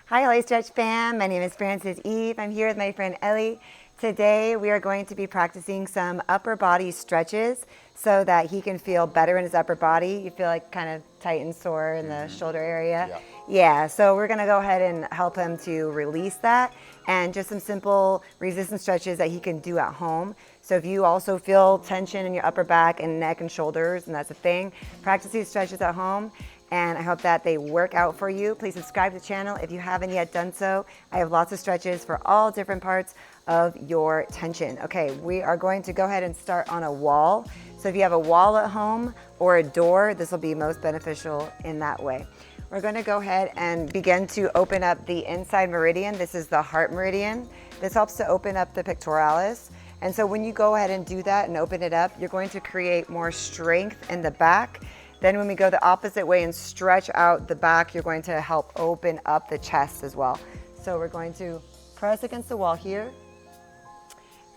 Hi, Holistretch fam. My name is Frances Eve. I'm here with my friend Ellie. Today we are going to be practicing some upper body stretches so that he can feel better in his upper body. You feel like kind of tight and sore in the shoulder area. Yeah, so we're going to go ahead and help him to release that, and just some simple resistance stretches that he can do at home. So if you also feel tension in your upper back and neck and shoulders, and that's a thing, practice these stretches at home. And I hope that they work out for you. Please subscribe to the channel if you haven't yet done so. I have lots of stretches for all different parts of your tension. Okay, we are going to go ahead and start on a wall. So if you have a wall at home or a door, this will be most beneficial in that way. We're going to go ahead and begin to open up the inside meridian. This is the heart meridian. This helps to open up the pectoralis. And so when you go ahead and do that and open it up, you're going to create more strength in the back. Then when we go the opposite way and stretch out the back, you're going to help open up the chest as well. So we're going to press against the wall here.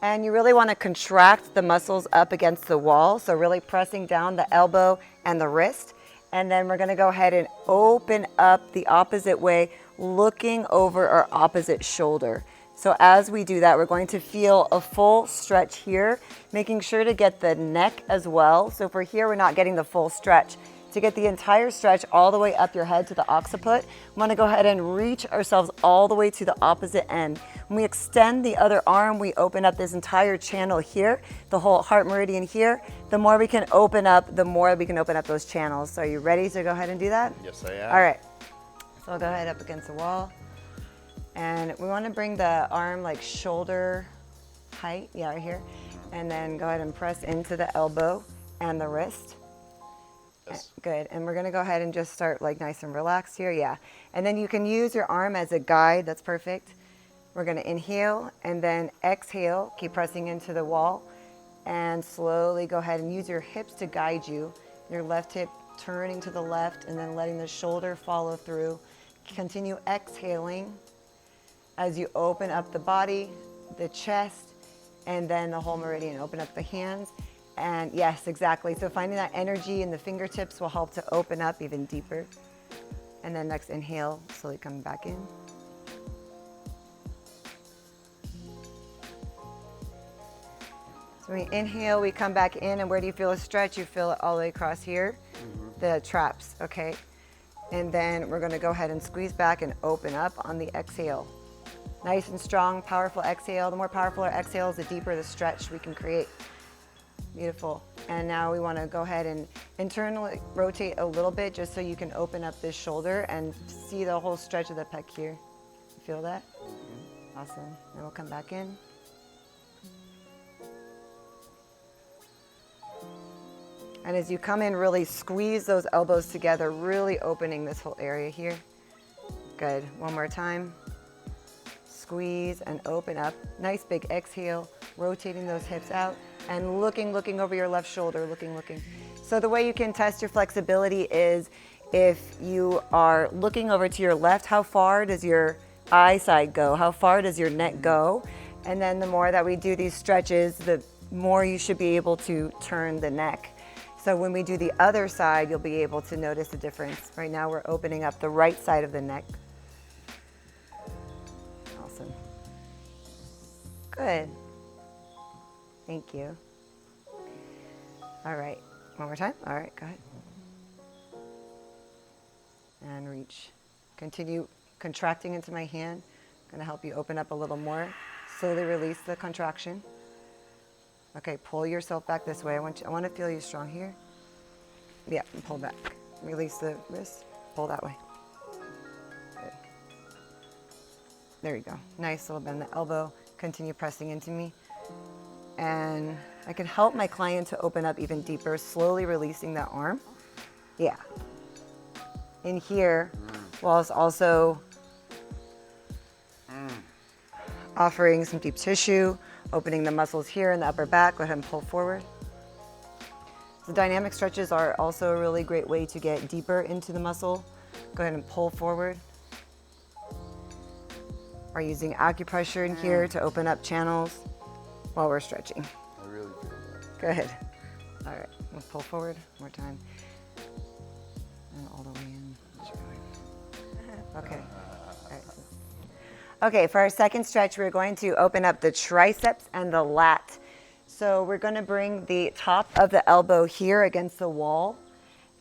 And you really want to contract the muscles up against the wall. So really pressing down the elbow and the wrist. And then we're going to go ahead and open up the opposite way, looking over our opposite shoulder. So as we do that, we're going to feel a full stretch here, making sure to get the neck as well. So if we're here, we're not getting the full stretch. To get the entire stretch all the way up your head to the occiput, we want to go ahead and reach ourselves all the way to the opposite end. When we extend the other arm, we open up this entire channel here, the whole heart meridian here. The more we can open up, the more we can open up those channels. So are you ready to go ahead and do that? Yes, I am. All right. So I'll go ahead up against the wall. And we want to bring the arm like shoulder height, yeah, right here. And then go ahead and press into the elbow and the wrist. Yes. Good. And we're going to go ahead and just start like nice and relaxed here. Yeah. And then you can use your arm as a guide. That's perfect. We're going to inhale and then exhale. Keep pressing into the wall and slowly go ahead and use your hips to guide you. Your left hip turning to the left and then letting the shoulder follow through. Continue exhaling as you open up the body, the chest, and then the whole meridian. Open up the hands. And yes, exactly. So finding that energy in the fingertips will help to open up even deeper. And then next inhale, slowly coming back in. So we inhale, we come back in, and where do you feel a stretch? You feel it all the way across here, the traps, okay? And then we're gonna go ahead and squeeze back and open up on the exhale. Nice and strong, powerful exhale. The more powerful our exhales, the deeper the stretch we can create. Beautiful. And now we want to go ahead and internally rotate a little bit just so you can open up this shoulder and see the whole stretch of the pec here. You feel that? Awesome. And we'll come back in. And as you come in, really squeeze those elbows together, really opening this whole area here. Good. One more time. Squeeze and open up. Nice big exhale, rotating those hips out and looking over your left shoulder, looking. So the way you can test your flexibility is if you are looking over to your left, how far does your eyesight go? How far does your neck go? And then the more that we do these stretches, the more you should be able to turn the neck. So when we do the other side, you'll be able to notice the difference. Right now we're opening up the right side of the neck. Awesome. Good. Thank you. All right. One more time. All right, go ahead. And reach. Continue contracting into my hand. I'm going to help you open up a little more. Slowly release the contraction. Okay, pull yourself back this way. I want to feel you strong here. Yeah, and pull back. Release the wrist. Pull that way. Good. There you go. Nice little bend in the elbow. Continue pressing into me. And I can help my client to open up even deeper, slowly releasing that arm. Yeah. In here, whilst also offering some deep tissue, opening the muscles here in the upper back. Go ahead and pull forward. The dynamic stretches are also a really great way to get deeper into the muscle. Go ahead and pull forward. We're using acupressure in here to open up channels while we're stretching. I really feel that. Good. All right, we'll pull forward one more time. And all the way in. Okay. All right, so Okay, for our second stretch, we're going to open up the triceps and the lat. So we're going to bring the top of the elbow here against the wall.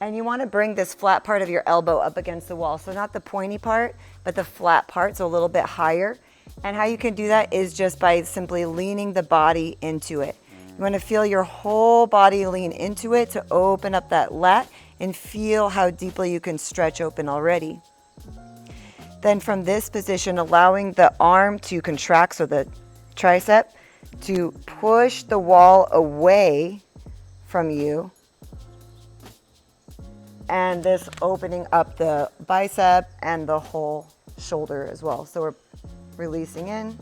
And you want to bring this flat part of your elbow up against the wall. So not the pointy part, but the flat part, so a little bit higher. And how you can do that is just by simply leaning the body into it. You want to feel your whole body lean into it to open up that lat and feel how deeply you can stretch open already. Then from this position, allowing the arm to contract, so the tricep, to push the wall away from you. And this opening up the bicep and the whole shoulder as well. So we're releasing in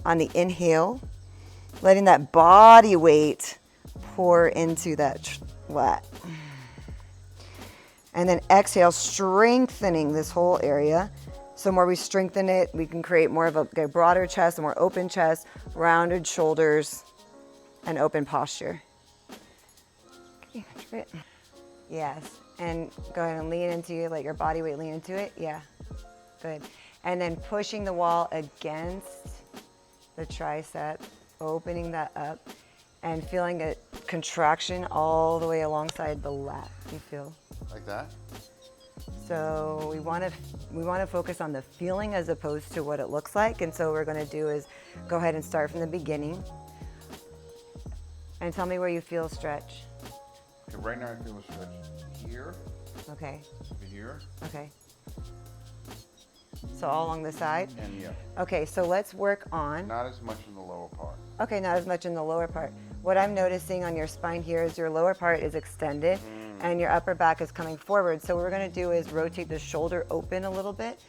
on the inhale, letting that body weight pour into that lat. And then exhale, strengthening this whole area. So the more we strengthen it, we can create more of a broader chest, a more open chest, rounded shoulders, and open posture. Okay, that's it. Yes, and go ahead and lean into you, let your body weight lean into it. Yeah, good. And then pushing the wall against the tricep, opening that up, and feeling a contraction all the way alongside the lat. You feel? Like that? So we want to focus on the feeling as opposed to what it looks like. And so what we're going to do is go ahead and start from the beginning. And tell me where you feel stretch. Okay, right now I feel a stretch here, Okay. over here, Okay. So all along the side? and yeah. Okay, so let's work on, Not as much in the lower part. okay, not as much in the lower part. What I'm noticing on your spine here is your lower part is extended and your upper back is coming forward. So what we're gonna do is rotate the shoulder open a little bit.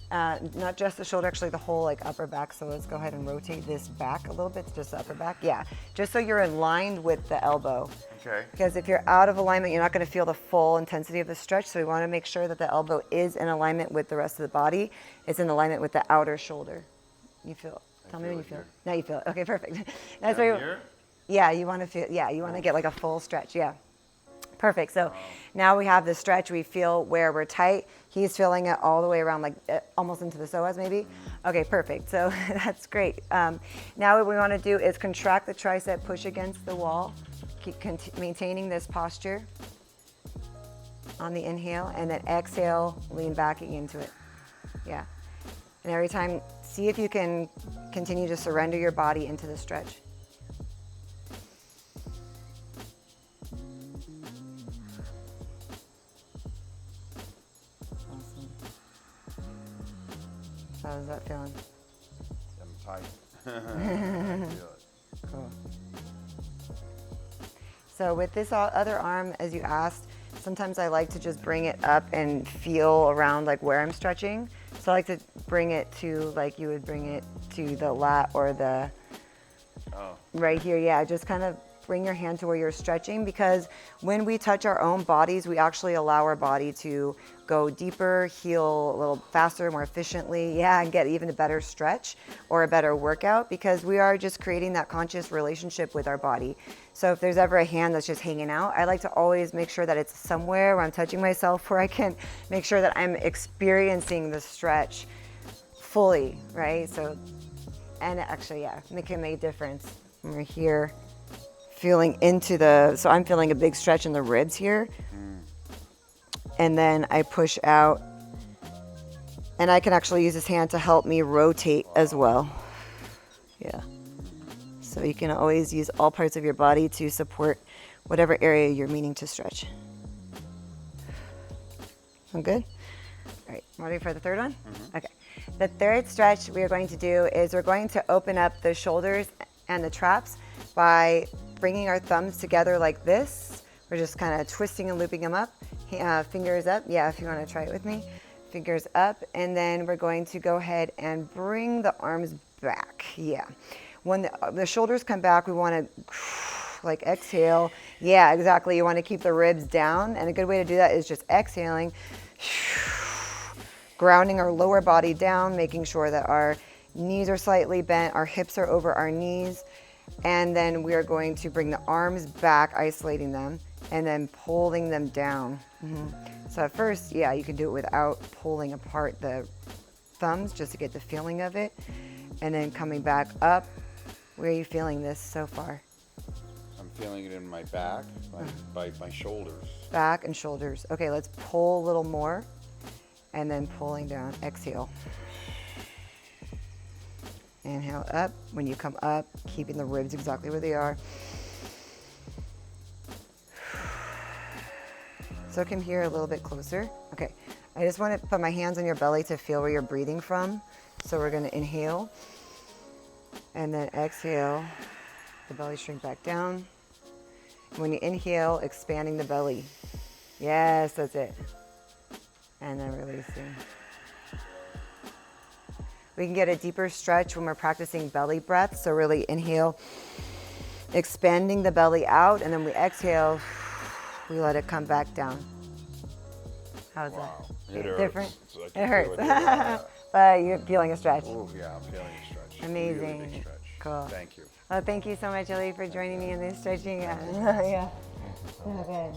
Not just the shoulder, actually the whole like upper back. So let's go ahead and rotate this back a little bit, just the upper back. Yeah, just so you're in line with the elbow. Okay. Because if you're out of alignment, you're not going to feel the full intensity of the stretch. So we want to make sure that the elbow is in alignment with the rest of the body. It's in alignment with the outer shoulder. You feel? Tell me when you feel. Now you feel it. Okay, perfect. That's Down where. here? Yeah, you want to feel. Yeah, you want to get like a full stretch. Yeah. Perfect. So now we have the stretch. We feel where we're tight. He's feeling it all the way around, like almost into the psoas maybe. Okay, perfect. So that's great. Now what we want to do is contract the tricep, push against the wall. Keep maintaining this posture on the inhale, and then exhale, lean back into it. Yeah. And every time, see if you can continue to surrender your body into the stretch. Awesome. How's that feeling? I'm tight. I feel it. Cool. So with this other arm, as you asked, sometimes I like to just bring it up and feel around like where I'm stretching. So I like to bring it to like you would bring it to the lat or the right here. Yeah, just kind of bring your hand to where you're stretching, because when we touch our own bodies, we actually allow our body to go deeper, heal a little faster, more efficiently, yeah, and get even a better stretch or a better workout, because we are just creating that conscious relationship with our body. So if there's ever a hand that's just hanging out, I like to always make sure that it's somewhere where I'm touching myself, where I can make sure that I'm experiencing the stretch fully, right? So, and actually, yeah, it can make a difference when we're here. Feeling into so I'm feeling a big stretch in the ribs here. And then I push out, and I can actually use this hand to help me rotate as well. Yeah. So you can always use all parts of your body to support whatever area you're meaning to stretch. I'm good? All right, ready for the third one? Okay. The third stretch we are going to do is we're going to open up the shoulders and the traps by bringing our thumbs together like this. We're just kind of twisting and looping them up. Fingers up. Yeah, if you want to try it with me. Fingers up. And then we're going to go ahead and bring the arms back. Yeah. When the shoulders come back, we want to like exhale. Yeah, exactly. You want to keep the ribs down. And a good way to do that is just exhaling, grounding our lower body down, making sure that our knees are slightly bent, our hips are over our knees. And then we are going to bring the arms back, isolating them, and then pulling them down. So at first, yeah, you can do it without pulling apart the thumbs just to get the feeling of it. And then coming back up. Where are you feeling this so far? I'm feeling it in my back, my shoulders. Back and shoulders. Okay, let's pull a little more. And then pulling down. Exhale. Inhale up. When you come up, keeping the ribs exactly where they are. So come here a little bit closer. Okay, I just want to put my hands on your belly to feel where you're breathing from. So we're going to inhale and then exhale. The belly shrink back down. When you inhale, expanding the belly. Yes, that's it. And then releasing. We can get a deeper stretch when we're practicing belly breath. So really inhale, expanding the belly out, and then we exhale, we let it come back down. How's Wow. that? It hurts. Different? So I It can hurts. feel it. But you're feeling a stretch. Oh, yeah, I'm feeling a stretch. Amazing. Really big stretch. Cool. Thank you. Well, thank you so much, Ellie, for joining me in this stretching. Yeah. Okay.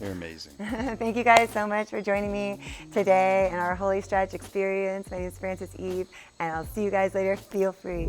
You're amazing. Thank you guys so much for joining me today in our Holistretch experience. My name is Frances Eve, and I'll see you guys later. Feel free.